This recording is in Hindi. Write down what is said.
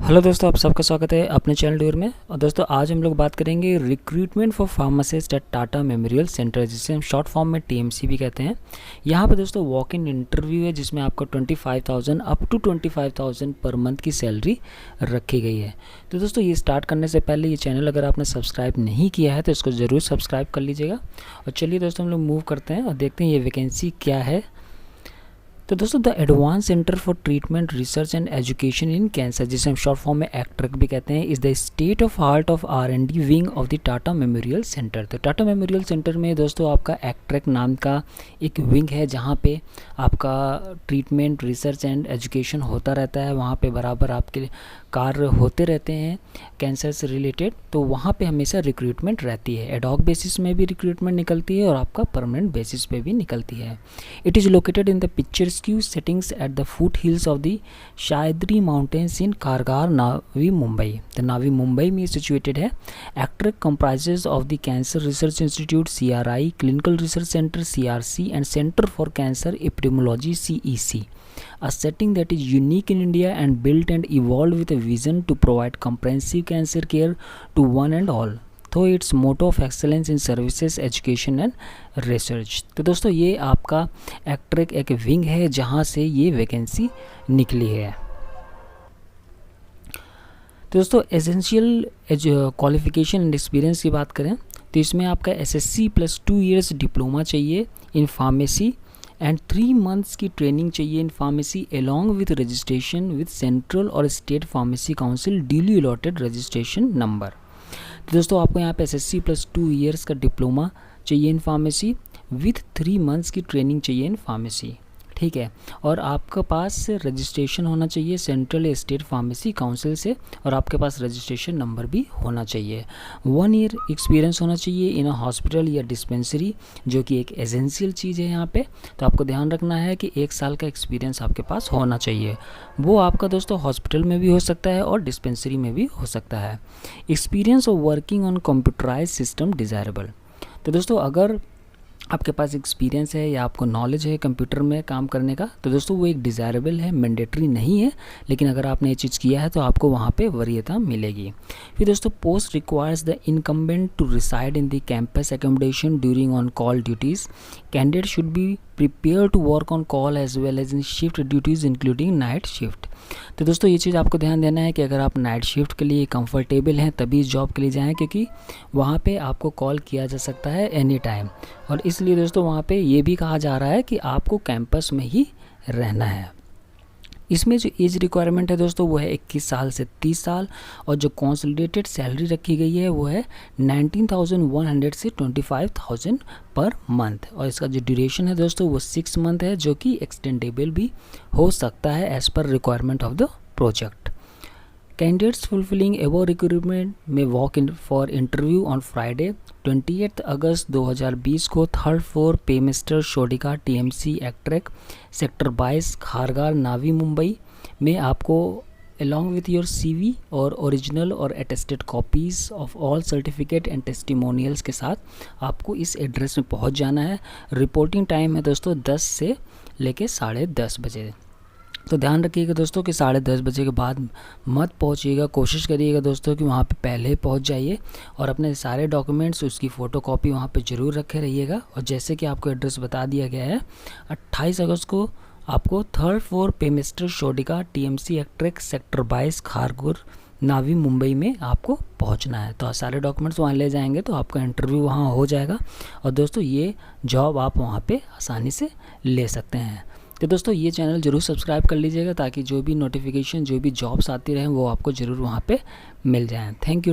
हेलो दोस्तों, आप सबका स्वागत है अपने चैनल डूर में। और दोस्तों आज हम लोग बात करेंगे recruitment for pharmacist at Tata memorial centre, जिसे हम शॉर्ट फॉर्म में टीएमसी भी कहते हैं। यहाँ पे दोस्तों वॉक इन इंटरव्यू है, जिसमें आपको 25,000 अप टू 25,000 पर मंथ की सैलरी रखी गई है। तो दोस्तों ये स्टार्ट करने से पहले ये चैनल अगर आपने सब्सक्राइब नहीं किया है तो इसको ज़रूर सब्सक्राइब कर लीजिएगा। और चलिए दोस्तों हम लोग मूव करते हैं और देखते हैं ये वैकेंसी क्या है। तो दोस्तों the advance centre for treatment research and education in cancer, जिसे हम शॉर्ट फॉर्म में एक्ट्रेक भी कहते हैं, is the state of art of R&D wing of the Tata memorial centre. तो टाटा मेमोरियल सेंटर में दोस्तों आपका एक्ट्रेक नाम का एक विंग है, जहाँ पे आपका ट्रीटमेंट रिसर्च एंड एजुकेशन होता रहता है। वहाँ पे बराबर आपके कार्य होते रहते हैं कैंसर से रिलेटेड। तो वहाँ पे हमेशा रिक्रूटमेंट रहती है, एडॉक बेसिस में भी रिक्रूटमेंट निकलती है और आपका परमानेंट बेसिस पे भी निकलती है। It is located in the pictures settings at the foothills of the Sahyadri Mountains in Kargar, Navi Mumbai. The Navi Mumbai में situated है। एक्ट्रेक comprises of the Cancer Research Institute CRI, Clinical Research Center CRC and Center for Cancer Epidemiology CEC. A setting that is unique in India and built and evolved with a vision to provide comprehensive cancer care to one and all. तो its motto of excellence in services education and research. तो दोस्तों ये आपका एक्ट्रेक एक विंग है जहाँ से ये वैकेंसी निकली है। तो दोस्तों एसेंशियल क्वालिफिकेशन एंड एक्सपीरियंस की बात करें तो इसमें आपका SSC + 2 years डिप्लोमा चाहिए इन फार्मेसी एंड 3 months की ट्रेनिंग चाहिए in pharmacy along with registration with central और state pharmacy council duly allotted registration number. तो दोस्तों आपको यहाँ पे SSC + 2 years का डिप्लोमा चाहिए इन फार्मेसी विथ 3 months की ट्रेनिंग चाहिए इन फार्मेसी, ठीक है। और आपके पास रजिस्ट्रेशन होना चाहिए सेंट्रल या स्टेट फार्मेसी काउंसिल से, और आपके पास रजिस्ट्रेशन नंबर भी होना चाहिए। 1 year एक्सपीरियंस होना चाहिए इन अ हॉस्पिटल या डिस्पेंसरी, जो कि एक एसेंशियल चीज़ है यहाँ पे। तो आपको ध्यान रखना है कि 1 साल का एक्सपीरियंस आपके पास होना चाहिए। वो आपका दोस्तों हॉस्पिटल में भी हो सकता है और डिस्पेंसरी में भी हो सकता है। Experience of working on computerise system desirable. तो दोस्तों अगर आपके पास एक्सपीरियंस है या आपको नॉलेज है कंप्यूटर में काम करने का, तो दोस्तों वो एक डिज़ायरेबल है, मैंडेटरी नहीं है। लेकिन अगर आपने ये चीज़ किया है तो आपको वहाँ पे वरीयता मिलेगी। फिर दोस्तों post requires the incumbent to reside in the campus accommodation during on call duties. Candidate should be prepare to work on call as well as in shift duties including night shift. तो दोस्तों ये चीज़ आपको ध्यान देना है कि अगर आप नाइट शिफ्ट के लिए कंफर्टेबल हैं तभी इस जॉब के लिए जाएं, क्योंकि वहाँ पे आपको कॉल किया जा सकता है एनी टाइम। और इसलिए दोस्तों वहाँ पे ये भी कहा जा रहा है कि आपको कैंपस में ही रहना है। इसमें जो एज रिक्वायरमेंट है दोस्तों वो है 21 साल से 30 साल, और जो कंसोलिडेटेड सैलरी रखी गई है वो है 19,100 से 25,000 पर मंथ। और इसका जो ड्यूरेशन है दोस्तों वो 6 month है, जो कि एक्सटेंडेबल भी हो सकता है as per requirement of the project. Candidates fulfilling above recruitment में walk in for interview on Friday 28 अगस्त 2020 को 3rd floor पेमिस्टर शोडिका TMC ACTREC sector 22 Kharghar Navi Mumbai में आपको along with your CV और ओरिजिनल और attested copies of all certificate and testimonials के साथ आपको इस एड्रेस में पहुंच जाना है। रिपोर्टिंग टाइम है दोस्तों 10 से लेके 10:30 बजे। तो ध्यान रखिएगा दोस्तों कि 10:30 बजे के बाद मत पहुंचिएगा। कोशिश करिएगा दोस्तों कि वहाँ पे पहले पहुंच जाइए और अपने सारे डॉक्यूमेंट्स उसकी फ़ोटोकॉपी वहाँ पे ज़रूर रखे रहिएगा। और जैसे कि आपको एड्रेस बता दिया गया है, 28 अगस्त को आपको 3rd floor पेमिस्टर शोडिका TMC एक्ट्रेक सेक्टर 22 खारगुर नावी मुंबई में आपको पहुंचना है। तो सारे डॉक्यूमेंट्स वहाँ ले जाएंगे तो आपका इंटरव्यू वहाँ हो जाएगा। और दोस्तों ये जॉब आप वहाँ पे आसानी से ले सकते हैं। तो दोस्तों ये चैनल ज़रूर सब्सक्राइब कर लीजिएगा ताकि जो भी नोटिफिकेशन, जो भी जॉब्स आती रहें वो आपको ज़रूर वहाँ पे मिल जाएं। Thank you.